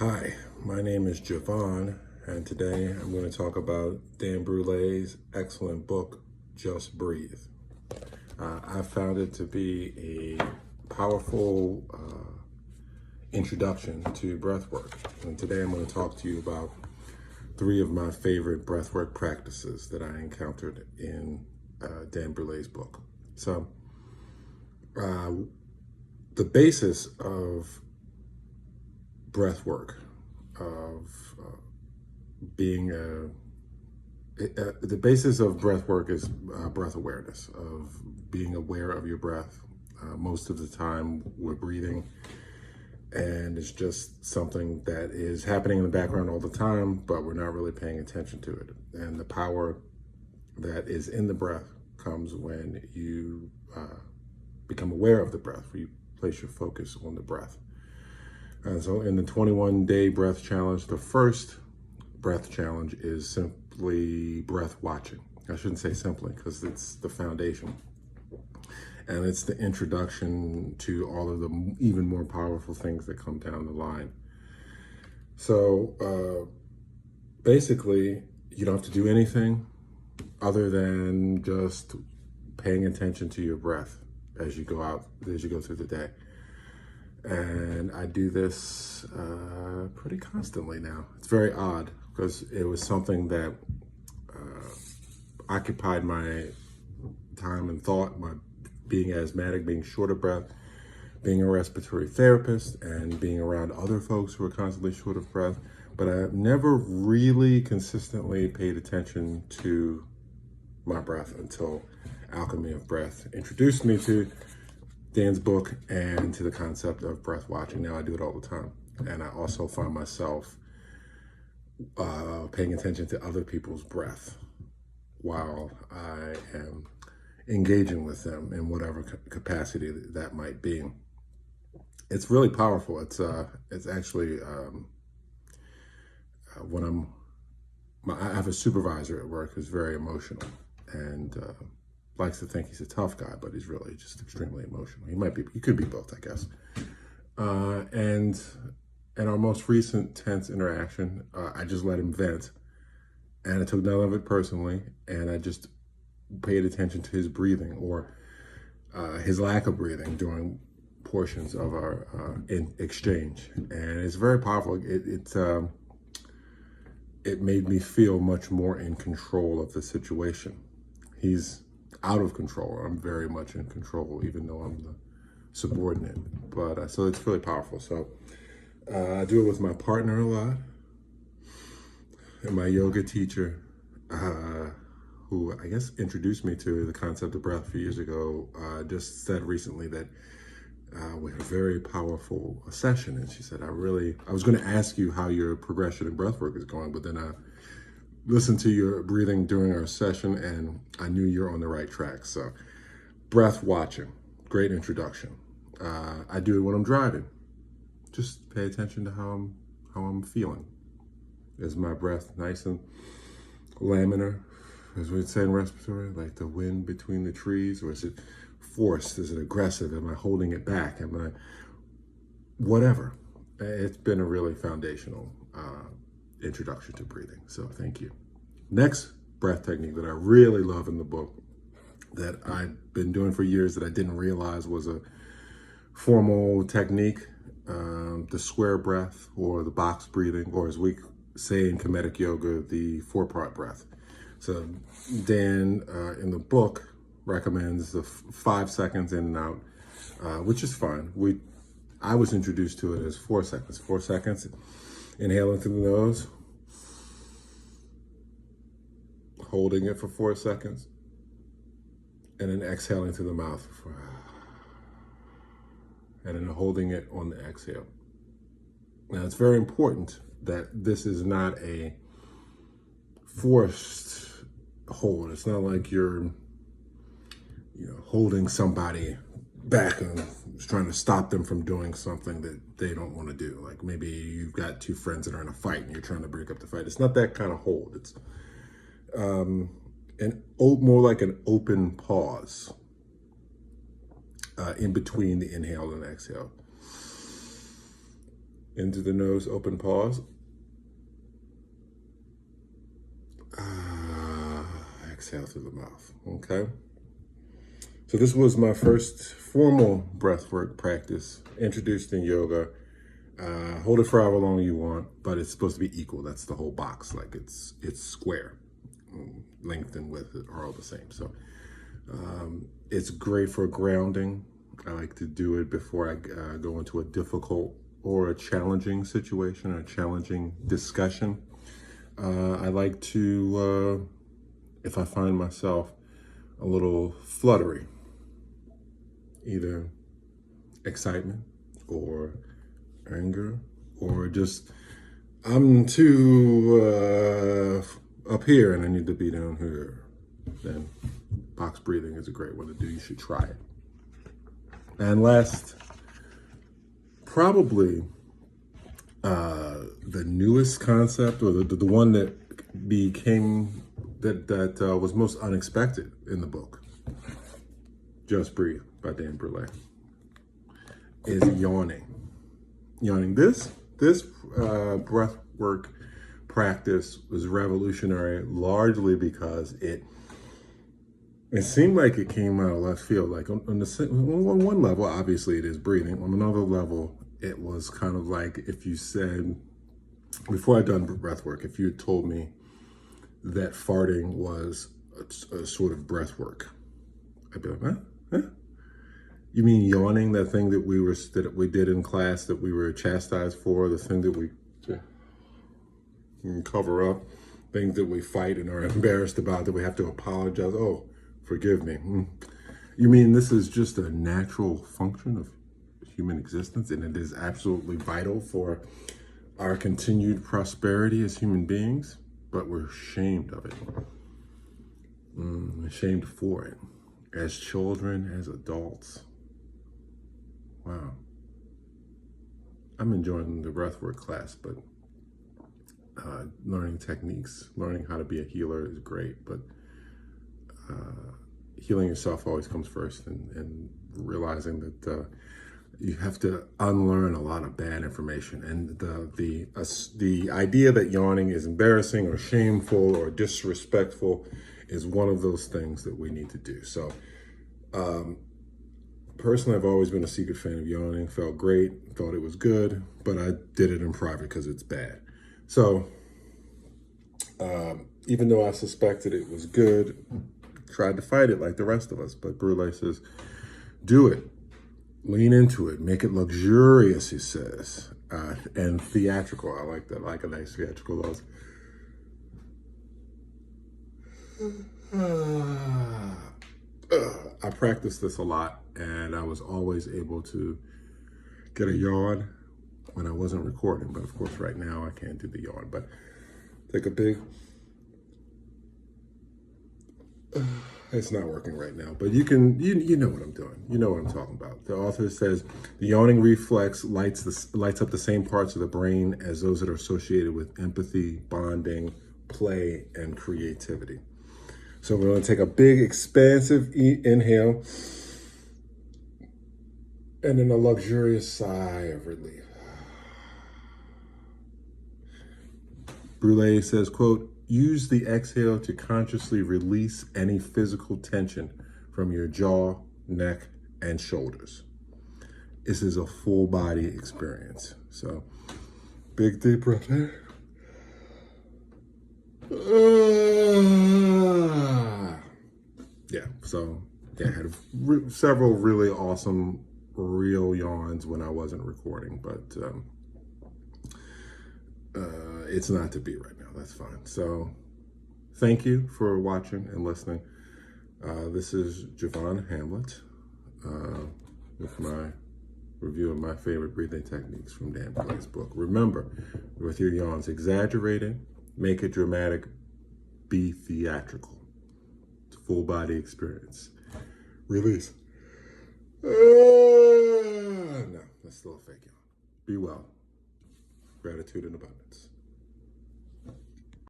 Hi, my name is Javon, and today I'm going to talk about Dan Brule's excellent book, Just Breathe. I found it to be a powerful introduction to breathwork. And today I'm going to talk to you about three of my favorite breathwork practices that I encountered in Dan Brule's book. So, the basis of breath work, of being the basis of breath work is breath awareness, of being aware of your breath. Most of the time we're breathing and it's just something that is happening in the background all the time, but we're not really paying attention to it. And the power that is in the breath comes when you become aware of the breath, where you place your focus on the breath. So in the 21-day breath challenge, the first breath challenge is simply breath watching. I shouldn't say simply because it's the foundation. And it's the introduction to all of the even more powerful things that come down the line. So basically, you don't have to do anything other than just paying attention to your breath as you go through the day. And I do this pretty constantly now. It's very odd because it was something that occupied my time and thought, my being asthmatic, being short of breath, being a respiratory therapist, and being around other folks who are constantly short of breath. But I never really consistently paid attention to my breath until Alchemy of Breath introduced me to Dan's book and to the concept of breath watching. Now I do it all the time. And I also find myself paying attention to other people's breath while I am engaging with them in whatever capacity that might be. It's really powerful. It's actually when I have a supervisor at work who's very emotional and likes to think he's a tough guy, but he's really just extremely emotional. He could be both, I guess. And in our most recent tense interaction, I just let him vent, and I took none of it personally, and I just paid attention to his breathing or his lack of breathing during portions of our exchange, and it's very powerful. It made me feel much more in control of the situation. He's out of control. I'm very much in control, even though I'm the subordinate. But so it's really powerful. So I do it with my partner a lot, and my yoga teacher, who I guess introduced me to the concept of breath a few years ago, just said recently that we had a very powerful session, and she said, I was going to ask you how your progression in breath work is going, but then I listened to your breathing during our session, and I knew you're on the right track. So breath watching, great introduction. I do it when I'm driving. Just pay attention to how I'm feeling. Is my breath nice and laminar, as we'd say in respiratory, like the wind between the trees, or is it forced? Is it aggressive? Am I holding it back? Whatever. It's been a really foundational introduction to breathing. So thank you. Next breath technique that I really love in the book, that I've been doing for years that I didn't realize was a formal technique, the square breath or the box breathing, or as we say in Kemetic yoga, the 4-part breath. So Dan in the book recommends the 5 seconds in and out, which is fine. I was introduced to it as 4 seconds. 4 seconds, inhaling through the nose, holding it for 4 seconds, and then exhaling through the mouth, and then holding it on the exhale. Now, it's very important that this is not a forced hold. It's not like you're holding somebody back and trying to stop them from doing something that they don't want to do. Like maybe you've got two friends that are in a fight and you're trying to break up the fight. It's not that kind of hold. It's more like an open pause in between the inhale and exhale. Into the nose, open pause. Exhale through the mouth, okay? So this was my first formal breathwork practice, introduced in yoga. Hold it for however long you want, but it's supposed to be equal. That's the whole box, like it's square. Length and width are all the same. So it's great for grounding. I like to do it before I go into a difficult or a challenging situation, or a challenging discussion. I like to, if I find myself a little fluttery, either excitement or anger, or just I'm too up here and I need to be down here, then box breathing is a great one to do. You should try it. And last, probably the newest concept, or the one that became that was most unexpected in the book, Just Breathe by Brule, is yawning. This breath work practice was revolutionary, largely because it seemed like it came out of left field. Like on one level, obviously it is breathing. On another level, it was kind of like if you said, before I'd done breath work, if you had told me that farting was a sort of breath work, I'd be like, huh? You mean yawning, that thing that we did in class that we were chastised for, the thing that we cover up, things that we fight and are embarrassed about, that we have to apologize. Oh, forgive me. You mean this is just a natural function of human existence, and it is absolutely vital for our continued prosperity as human beings, but we're ashamed of it. Ashamed for it. As children, as adults. Wow. I'm enjoying the breathwork class, but learning techniques, learning how to be a healer is great, but healing yourself always comes first, and realizing that you have to unlearn a lot of bad information. And the idea that yawning is embarrassing or shameful or disrespectful is one of those things that we need to do. So personally, I've always been a secret fan of yawning. Felt great, thought it was good, but I did it in private because it's bad. So even though I suspected it was good, tried to fight it like the rest of us. But Brule says, do it. Lean into it. Make it luxurious, he says. And theatrical. I like that. I like a nice theatrical loss. I practiced this a lot, and I was always able to get a yawn when I wasn't recording. But of course, right now I can't do the yawn. But take a big... It's not working right now, but you know what I'm doing. You know what I'm talking about. The author says the yawning reflex lights up the same parts of the brain as those that are associated with empathy, bonding, play, and creativity. So we're going to take a big, expansive inhale, and then a luxurious sigh of relief. Brule says, quote, use the exhale to consciously release any physical tension from your jaw, neck, and shoulders. This is a full body experience. So big deep breath in. I had several really awesome real yawns when I wasn't recording, but it's not to be right now. That's fine. So thank you for watching and listening. This is Javon Hamlet with my review of my favorite breathing techniques from Dan Brule's book. Remember, with your yawns, exaggerate it, make it dramatic, be theatrical. It's a full body experience. Release. No, that's still a fake yawn. Be well. Gratitude and abundance.